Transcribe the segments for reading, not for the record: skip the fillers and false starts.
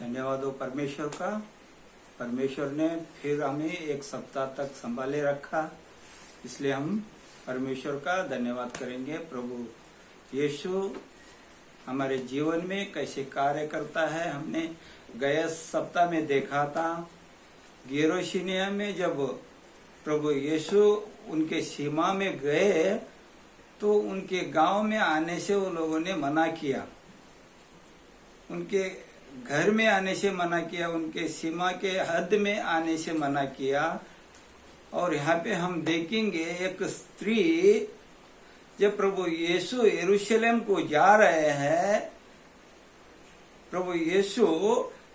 धन्यवाद हो परमेश्वर का। परमेश्वर ने फिर हमें एक सप्ताह तक संभाले रखा, इसलिए हम परमेश्वर का धन्यवाद करेंगे। प्रभु यीशु हमारे जीवन में कैसे कार्य करता है, हमने गए सप्ताह में देखा था। गेरोशिनिया में जब प्रभु यीशु उनके सीमा में गए तो उनके गांव में आने से वो लोगों ने मना किया, उनके घर में आने से मना किया, उनके सीमा के हद में आने से मना किया। और यहाँ पे हम देखेंगे एक स्त्री जब प्रभु यीशु यरूशलेम को जा रहे हैं, प्रभु यीशु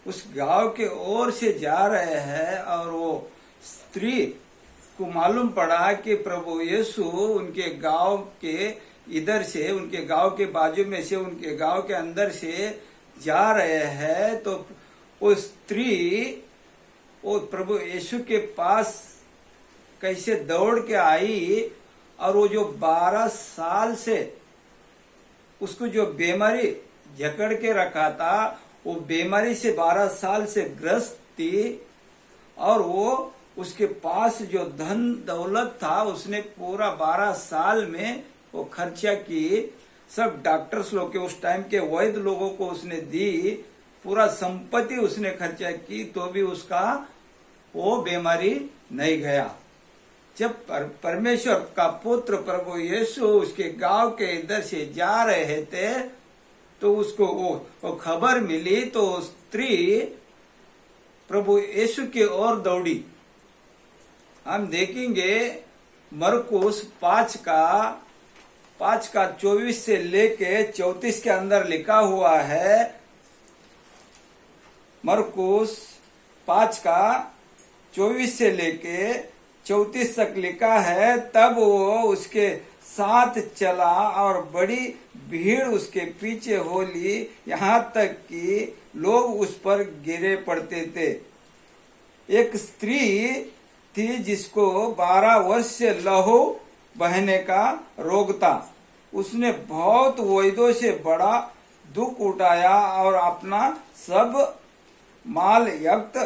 उस गांव के ओर से जा रहे हैं और वो स्त्री को मालूम पड़ा कि प्रभु यीशु उनके गांव के इधर से, उनके गांव के बाजू में से, उनके गांव के अंदर से जा रहे हैं। तो वो स्त्री वो प्रभु यीशु के पास कैसे दौड़ के आई और वो जो 12 साल से उसको जो बीमारी जकड़ के रखा था, वो बीमारी से 12 साल से ग्रस्त थी और वो उसके पास जो धन दौलत था उसने पूरा 12 साल में वो खर्चा की। सब डॉक्टर्स लोग के, उस टाइम के वैद्य लोगों को उसने दी, पूरा संपत्ति उसने खर्चा की, तो भी उसका वो बीमारी नहीं गया। जब परमेश्वर का पुत्र प्रभु यीशु उसके गांव के इधर से जा रहे थे तो उसको वो खबर मिली, तो स्त्री प्रभु यीशु की ओर दौड़ी। हम देखेंगे मरकुस 5 का 24 से लेके 34 के अंदर लिखा हुआ है। मरकुस 5 का 24 से लेके 34 तक लिखा है। तब वो उसके साथ चला और बड़ी भीड़ उसके पीछे हो ली, यहाँ तक कि लोग उस पर गिरे पड़ते थे। एक स्त्री थी जिसको 12 वर्ष से लहू बहने का रोग था। उसने बहुत वैद्यों से बड़ा दुख उठाया और अपना सब माल व्यक्त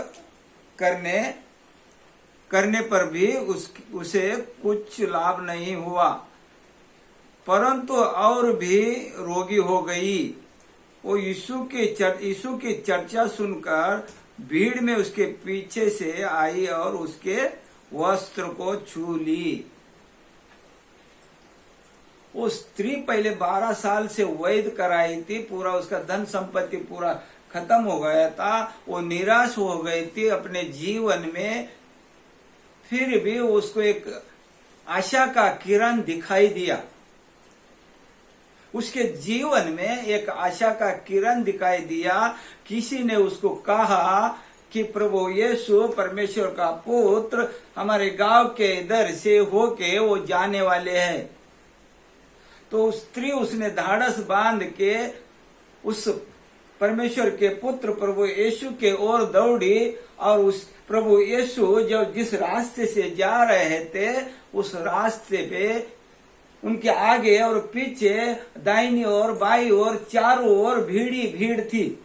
करने पर भी उसे कुछ लाभ नहीं हुआ, परंतु और भी रोगी हो गई। वो यीशु की चर्चा सुनकर भीड़ में उसके पीछे से आई और उसके वस्त्र को छू ली। वो स्त्री पहले 12 साल से वैध कराई थी, पूरा उसका धन संपत्ति पूरा खत्म हो गया था, वो निराश हो गई थी अपने जीवन में। फिर भी उसको एक आशा का किरण दिखाई दिया, उसके जीवन में एक आशा का किरण दिखाई दिया। किसी ने उसको कहा कि प्रभु यीशु परमेश्वर का पुत्र हमारे गांव के इधर से होके वो जाने वाले हैं। तो स्त्री उसने धाड़स बांध के उस परमेश्वर के पुत्र प्रभु यीशु के ओर दौड़ी और उस प्रभु यीशु जब जिस रास्ते से जा रहे थे उस रास्ते पे उनके आगे और पीछे, दाहिनी ओर, बाई ओर, चारों ओर भीड़ी भीड़ थी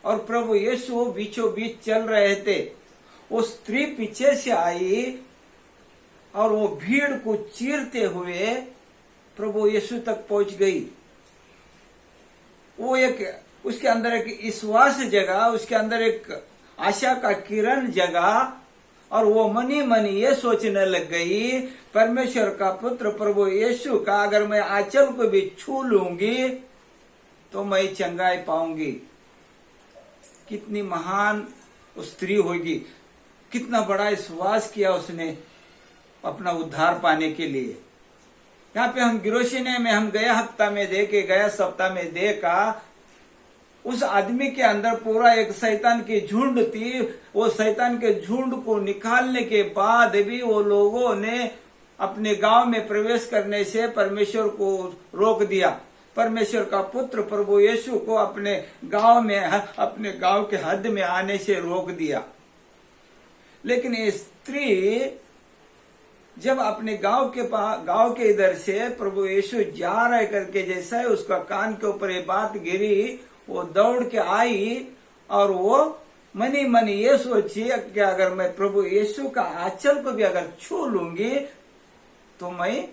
और प्रभु यीशु बीचों बीच चल रहे थे। वो स्त्री पीछे से आई और वो भीड़ को चीरते हुए प्रभु यीशु तक पहुंच गई। वो एक उसके अंदर एक विश्वास जगा, उसके अंदर एक आशा का किरण जगा और वो मनी मनी ये सोचने लग गई, परमेश्वर का पुत्र प्रभु यीशु का अगर मैं आंचल को भी छू लूंगी तो मैं चंगाई पाऊंगी। कितनी महान स्त्री होगी, कितना बड़ा विश्वास किया उसने अपना उद्धार पाने के लिए। यहाँ पे हम गिरोशिने में हम गया सप्ताह में देखा, उस आदमी के अंदर पूरा एक शैतान की झुंड थी। वो शैतान के झुंड को निकालने के बाद भी वो लोगों ने अपने गांव में प्रवेश करने से परमेश्वर को रोक दिया। परमेश्वर का पुत्र प्रभु यीशु को अपने गांव के हद में आने से रोक दिया। लेकिन ये स्त्री जब अपने गांव के इधर से प्रभु यीशु जा रहे करके जैसा है उसका कान के ऊपर ये बात गिरी, वो दौड़ के आई और वो मनी मनी ये सोची कि अगर मैं प्रभु यीशु का आंचल को भी अगर छू लूंगी तो मैं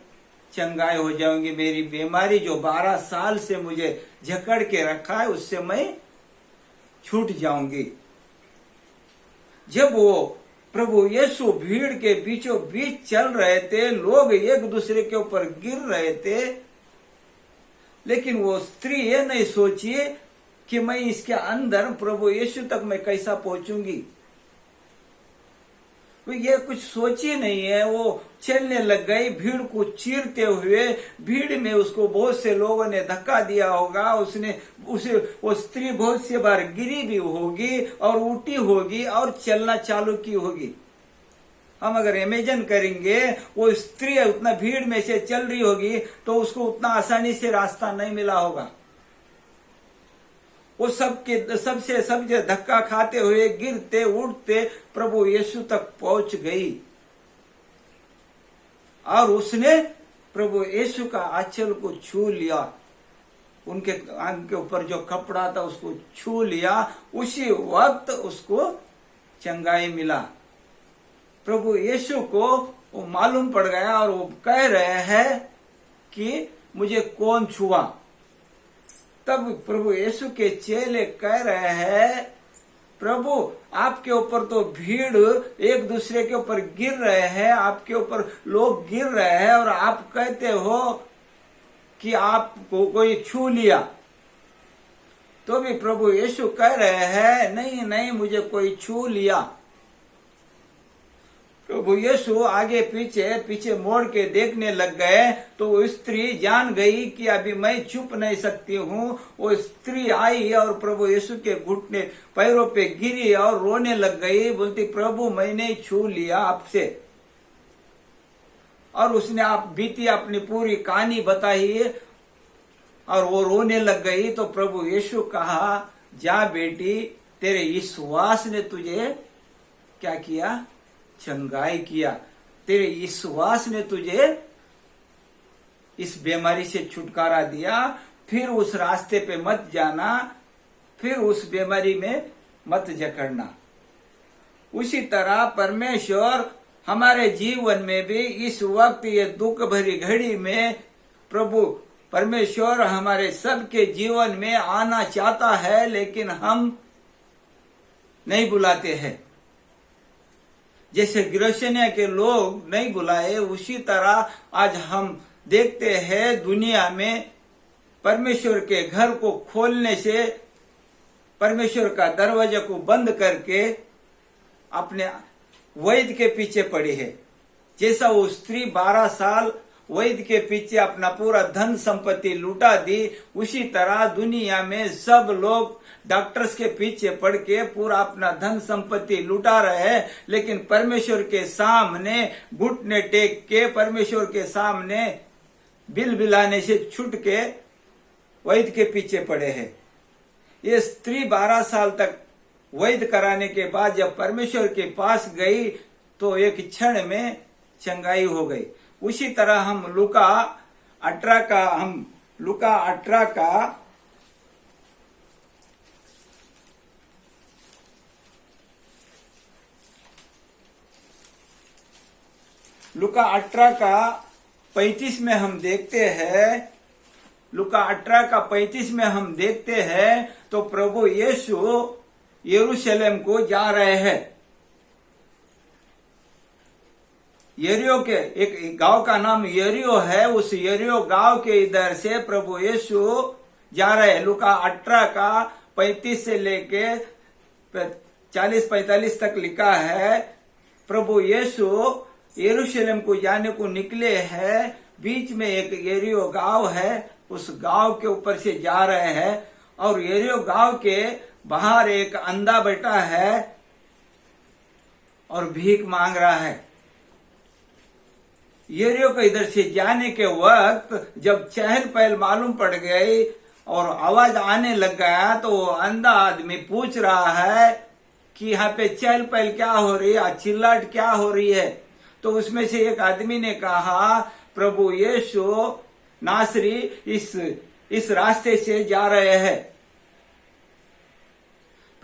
चंगाई हो जाऊंगी। मेरी बीमारी जो 12 साल से मुझे जकड़ के रखा है उससे मैं छूट जाऊंगी। जब वो प्रभु यीशु भीड़ के बीचों बीच चल रहे थे, लोग एक दूसरे के ऊपर गिर रहे थे, लेकिन वो स्त्री ये नहीं सोची कि मैं इसके अंदर प्रभु यीशु तक मैं कैसा पहुंचूंगी। ये कुछ सोची नहीं है। वो चलने लग गई भीड़ को चीरते हुए। भीड़ में उसको बहुत से लोगों ने धक्का दिया होगा। वो स्त्री बहुत सी बार गिरी भी होगी और उठी होगी और चलना चालू की होगी। हम अगर इमेजिन करेंगे वो स्त्री उतना भीड़ में से चल रही होगी तो उसको उतना आसानी से रास्ता नहीं मिला होगा। वो सबसे धक्का खाते हुए गिरते उठते प्रभु यीशु तक पहुंच गई और उसने प्रभु यीशु का आंचल को छू लिया। उनके आंख के ऊपर जो कपड़ा था उसको छू लिया। उसी वक्त उसको चंगाई मिला। प्रभु यीशु को वो मालूम पड़ गया और वो कह रहे हैं कि मुझे कौन छुआ। तब प्रभु यीशु के चेले कह रहे हैं, प्रभु आपके ऊपर तो भीड़ एक दूसरे के ऊपर गिर रहे हैं, आपके ऊपर लोग गिर रहे हैं और आप कहते हो कि आपको कोई छू लिया। तो भी प्रभु यीशु कह रहे हैं, नहीं नहीं मुझे कोई छू लिया। प्रभु यीशु आगे पीछे मोड़ के देखने लग गए तो वो स्त्री जान गई कि अभी मैं छुप नहीं सकती हूँ। वो स्त्री आई और प्रभु यीशु के घुटने पैरों पे गिरी और रोने लग गई। बोलती, प्रभु मैंने छू लिया आपसे। और उसने बीती अपनी पूरी कहानी बताई और वो रोने लग गई। तो प्रभु यीशु कहा, जा बेटी, तेरे विश्वास ने तुझे क्या किया? चंगाई किया। तेरे विश्वास ने तुझे इस बीमारी से छुटकारा दिया। फिर उस रास्ते पे मत जाना, फिर उस बीमारी में मत जकड़ना। उसी तरह परमेश्वर हमारे जीवन में भी इस वक्त ये दुख भरी घड़ी में प्रभु परमेश्वर हमारे सबके जीवन में आना चाहता है, लेकिन हम नहीं बुलाते हैं। जैसे गिरशनिया के लोग नहीं बुलाए, उसी तरह आज हम देखते हैं दुनिया में परमेश्वर के घर को खोलने से, परमेश्वर का दरवाजा को बंद करके अपने वैद्य के पीछे पड़ी है। जैसा वो स्त्री 12 साल वैद्य के पीछे अपना पूरा धन संपत्ति लुटा दी, उसी तरह दुनिया में सब लोग डॉक्टर्स के पीछे पड़ के पूरा अपना धन संपत्ति लुटा रहे हैं, लेकिन परमेश्वर के सामने घुटने टेक के परमेश्वर के सामने बिल बिलाने से छूट के वैद्य के पीछे पड़े हैं। ये स्त्री 12 साल तक वैद्य कराने के बाद जब परमेश्वर के पास गई तो एक क्षण में चंगाई हो गई। उसी तरह हम लूका 18 का 35 में हम देखते हैं। लूका 18 का 35 में हम देखते हैं तो प्रभु यीशु यरूशलेम को जा रहे हैं। यरीहो के एक गांव का नाम यरीहो है, उस यरीहो गांव के इधर से प्रभु यीशु जा रहे हैं। लूका 18 का 35 से लेके 40-45 तक लिखा है। प्रभु यीशु यरूशलेम को जाने को निकले हैं। बीच में एक यरीहो गांव है, उस गांव के ऊपर से जा रहे हैं और यरीहो गांव के बाहर एक अंधा बैठा है और भीख मांग रहा है। यरीहो को इधर से जाने के वक्त जब चहल पहल मालूम पड़ गई और आवाज आने लग गया तो वो अंधा आदमी पूछ रहा है कि यहाँ पे चहल पहल क्या हो रही है, चिल्लाट क्या हो रही है। तो उसमें से एक आदमी ने कहा, प्रभु यीशु नासरी इस रास्ते से जा रहे हैं।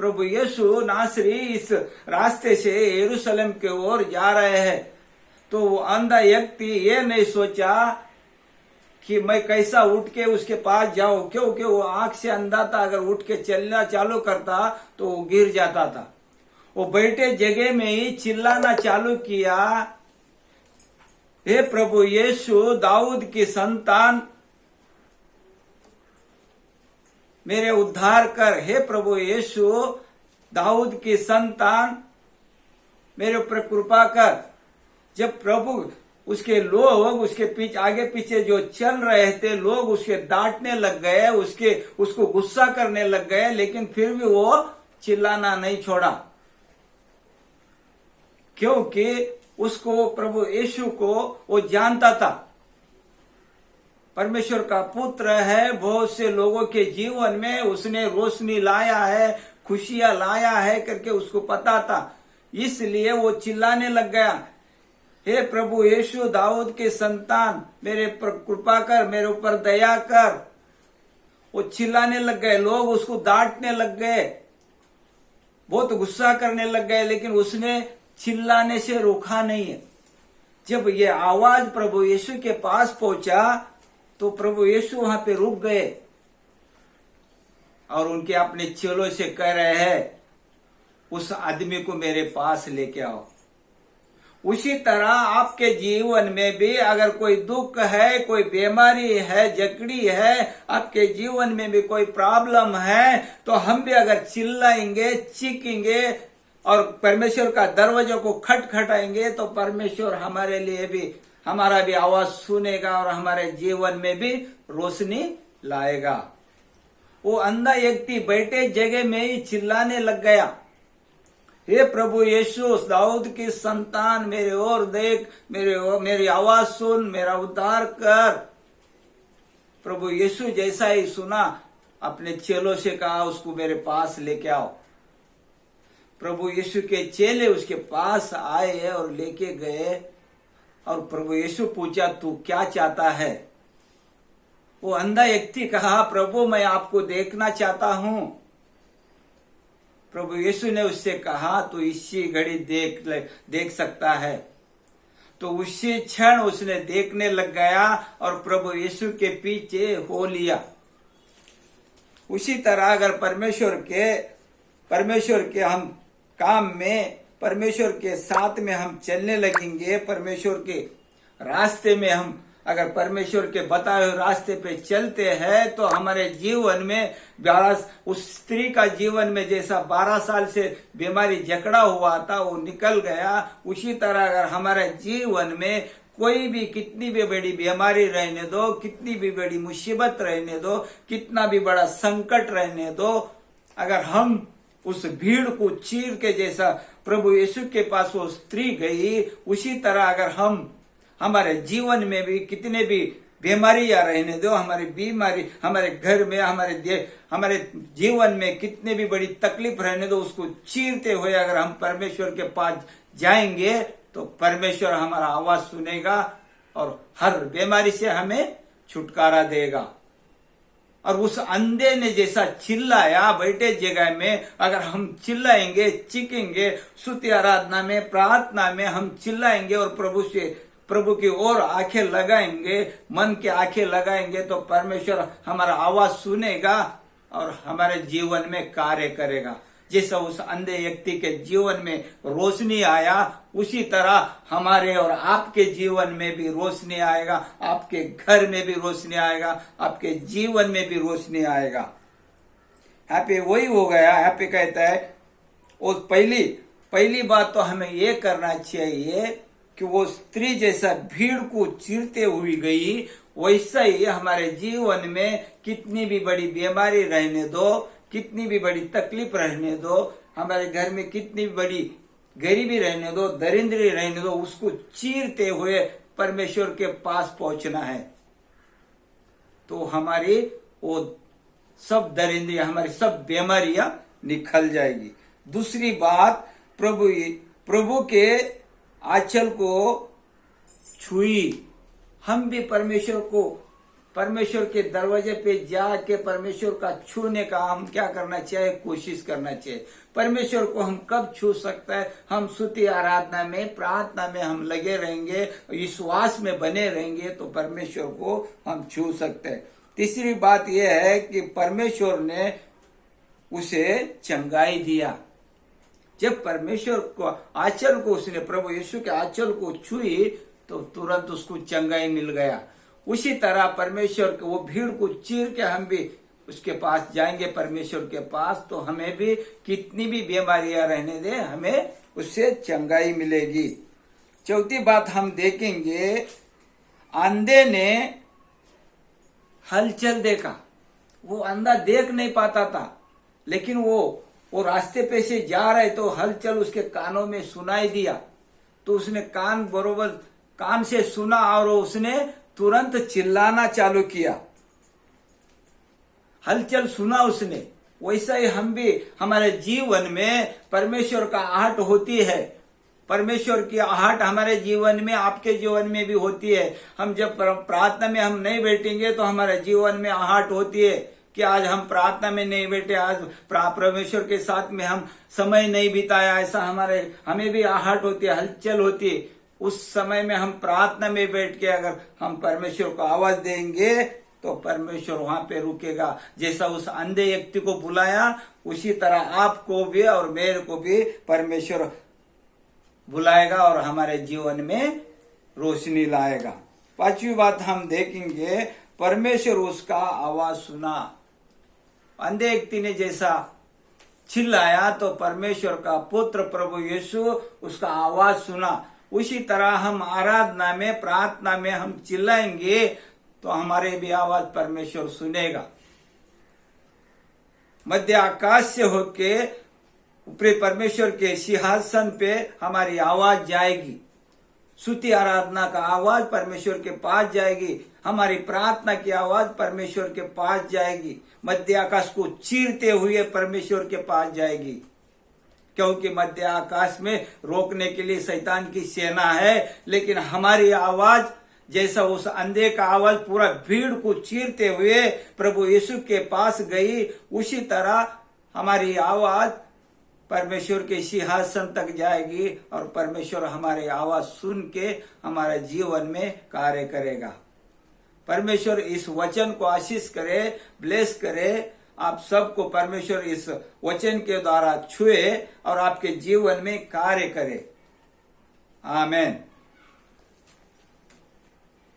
प्रभु यीशु नासरी इस रास्ते से यरूशलेम के ओर जा रहे हैं, तो वो अंधा व्यक्ति ये नहीं सोचा कि मैं कैसा उठ के उसके पास जाऊं, क्योंकि वो आंख से अंधा था। अगर उठ के चलना चालू करता तो वो गिर जाता था। वो बैठे जगह में ही चिल्लाना चालू किया, हे प्रभु यीशु दाऊद की संतान मेरे उद्धार कर, हे प्रभु यीशु दाऊद की संतान मेरे ऊपर कृपा कर। जब प्रभु उसके लोग उसके पीछे आगे पीछे जो चल रहे थे, लोग उसके डांटने लग गए, उसको गुस्सा करने लग गए, लेकिन फिर भी वो चिल्लाना नहीं छोड़ा, क्योंकि उसको प्रभु यीशु को वो जानता था परमेश्वर का पुत्र है। बहुत से लोगों के जीवन में उसने रोशनी लाया है, खुशियां लाया है करके उसको पता था। इसलिए वो चिल्लाने लग गया, हे प्रभु यीशु दाऊद के संतान मेरे पर कृपा कर, मेरे ऊपर दया कर। वो चिल्लाने लग गए, लोग उसको डांटने लग गए, बहुत गुस्सा करने लग गए, लेकिन उसने चिल्लाने से रोका नहीं है। जब ये आवाज प्रभु यीशु के पास पहुंचा तो प्रभु यीशु वहां पे रुक गए और उनके अपने चेलों से कह रहे हैं, उस आदमी को मेरे पास लेके आओ। उसी तरह आपके जीवन में भी अगर कोई दुख है, कोई बीमारी है, जकड़ी है, आपके जीवन में भी कोई प्रॉब्लम है, तो हम भी अगर चिल्लाएंगे, चीखेंगे और परमेश्वर का दरवाजा को खटखटाएंगे तो परमेश्वर हमारे लिए भी, हमारा भी आवाज सुनेगा और हमारे जीवन में भी रोशनी लाएगा। वो अंधा व्यक्ति बैठे जगह में ही चिल्लाने लग गया, हे प्रभु यीशु दाऊद की संतान मेरे ओर देख, मेरी आवाज सुन, मेरा उद्धार कर। प्रभु यीशु जैसा ही सुना, अपने चेलों से कहा उसको मेरे पास लेके आओ। प्रभु यीशु के चेले उसके पास आए और लेके गए और प्रभु यीशु पूछा, तू क्या चाहता है? वो अंधा व्यक्ति कहा, प्रभु मैं आपको देखना चाहता हूं। प्रभु यीशु ने उससे कहा, तू इसी घड़ी देख सकता है। तो उसी क्षण उसने देखने लग गया और प्रभु यीशु के पीछे हो लिया। उसी तरह अगर परमेश्वर के हम काम में, परमेश्वर के साथ में हम चलने लगेंगे, परमेश्वर के रास्ते में हम अगर परमेश्वर के बताए हुए रास्ते पे चलते हैं तो हमारे जीवन में उस स्त्री का जीवन में जैसा 12 साल से बीमारी जकड़ा हुआ था वो निकल गया। उसी तरह अगर हमारे जीवन में कोई भी कितनी भी बड़ी बीमारी रहने दो, कितनी भी बड़ी मुसीबत रहने दो, कितना भी बड़ा संकट रहने दो, अगर हम उस भीड़ को चीर के जैसा प्रभु यीशु के पास वो स्त्री गई, उसी तरह अगर हम हमारे जीवन में भी कितने भी बीमारियां रहने दो, हमारी बीमारी हमारे घर में, हमारे जीवन में कितने भी बड़ी तकलीफ रहने दो, उसको चीरते हुए अगर हम परमेश्वर के पास जाएंगे तो परमेश्वर हमारा आवाज सुनेगा और हर बीमारी से हमें छुटकारा देगा। और उस अंधे ने जैसा चिल्लाया बैठे जगह में, अगर हम चिल्लाएंगे, चीखेंगे, स्तुति आराधना में, प्रार्थना में हम चिल्लाएंगे और प्रभु की ओर आंखें लगाएंगे, मन की आंखें लगाएंगे तो परमेश्वर हमारा आवाज सुनेगा और हमारे जीवन में कार्य करेगा। जैसा उस अंधे व्यक्ति के जीवन में रोशनी आया, उसी तरह हमारे और आपके जीवन में भी रोशनी आएगा, आपके घर में भी रोशनी आएगा, आपके जीवन में भी रोशनी आएगा। यहाँ पे वही हो गया। यहाँ पे कहता है वो पहली बात तो हमें ये करना चाहिए कि वो स्त्री जैसा भीड़ को चीरते हुई गई, वैसा ही हमारे जीवन में कितनी भी बड़ी बीमारी रहने दो, कितनी भी बड़ी तकलीफ रहने दो, हमारे घर में कितनी भी बड़ी गरीबी रहने दो, दरिद्री रहने दो, उसको चीरते हुए परमेश्वर के पास पहुंचना है तो हमारी वो सब दरिद्री, हमारी सब बीमारियां निकल जाएगी। दूसरी बात, प्रभु के आंचल को छुई। हम भी परमेश्वर को परमेश्वर के दरवाजे पे जाके परमेश्वर का छूने का हम क्या करना चाहिए, कोशिश करना चाहिए। परमेश्वर को हम कब छू सकते हैं, हम स्तुति आराधना में, प्रार्थना में हम लगे रहेंगे, विश्वास में बने रहेंगे तो परमेश्वर को हम छू सकते हैं। तीसरी बात यह है कि परमेश्वर ने उसे चंगाई दिया। जब परमेश्वर को आंचल को उसने, प्रभु यीशु के आंचल को छुई तो तुरंत उसको चंगाई मिल गया। उसी तरह परमेश्वर के वो भीड़ को चीर के हम भी उसके पास जाएंगे, परमेश्वर के पास, तो हमें भी कितनी भी बीमारियां रहने दे, हमें उससे चंगाई मिलेगी। चौथी बात हम देखेंगे, अंधे ने हलचल देखा। वो अंधा देख नहीं पाता था, लेकिन वो रास्ते पे से जा रहे तो हलचल उसके कानों में सुनाई दिया, तो उसने कान से सुना और उसने तुरंत चिल्लाना चालू किया। हलचल सुना उसने। वैसा ही हम भी, हमारे जीवन में परमेश्वर का आहट होती है। परमेश्वर की आहट हमारे जीवन में, आपके जीवन में भी होती है। हम जब प्रार्थना में हम नहीं बैठेंगे तो हमारे जीवन में आहट होती है कि आज हम प्रार्थना में नहीं बैठे, आज परमेश्वर के साथ में हम समय नहीं बिताया, ऐसा हमें भी आहट होती है, हलचल होती है। उस समय में हम प्रार्थना में बैठ के अगर हम परमेश्वर को आवाज देंगे तो परमेश्वर वहां पे रुकेगा। जैसा उस अंधे व्यक्ति को बुलाया, उसी तरह आपको भी और मेरे को भी परमेश्वर बुलाएगा और हमारे जीवन में रोशनी लाएगा। पांचवी बात हम देखेंगे, परमेश्वर उसका आवाज सुना। अंधे व्यक्ति ने जैसा चिल्लाया तो परमेश्वर का पुत्र प्रभु यीशु उसका आवाज सुना। उसी तरह हम आराधना में, प्रार्थना में हम चिल्लाएंगे तो हमारे भी आवाज परमेश्वर सुनेगा। मध्य आकाश से होके ऊपरी परमेश्वर के सिंहासन पे हमारी आवाज जाएगी। स्तुति आराधना का आवाज परमेश्वर के पास जाएगी, हमारी प्रार्थना की आवाज परमेश्वर के पास जाएगी, मध्य आकाश को चीरते हुए परमेश्वर के पास जाएगी। क्योंकि मध्य आकाश में रोकने के लिए शैतान की सेना है, लेकिन हमारी आवाज जैसा उस अंधे का आवाज पूरा भीड़ को चीरते हुए प्रभु यीशु के पास गई, उसी तरह हमारी आवाज परमेश्वर के सिंहासन तक जाएगी और परमेश्वर हमारी आवाज सुन के हमारे जीवन में कार्य करेगा। परमेश्वर इस वचन को आशीष करे, ब्लेस करे। आप सबको परमेश्वर इस वचन के द्वारा छुए और आपके जीवन में कार्य करे। आमीन।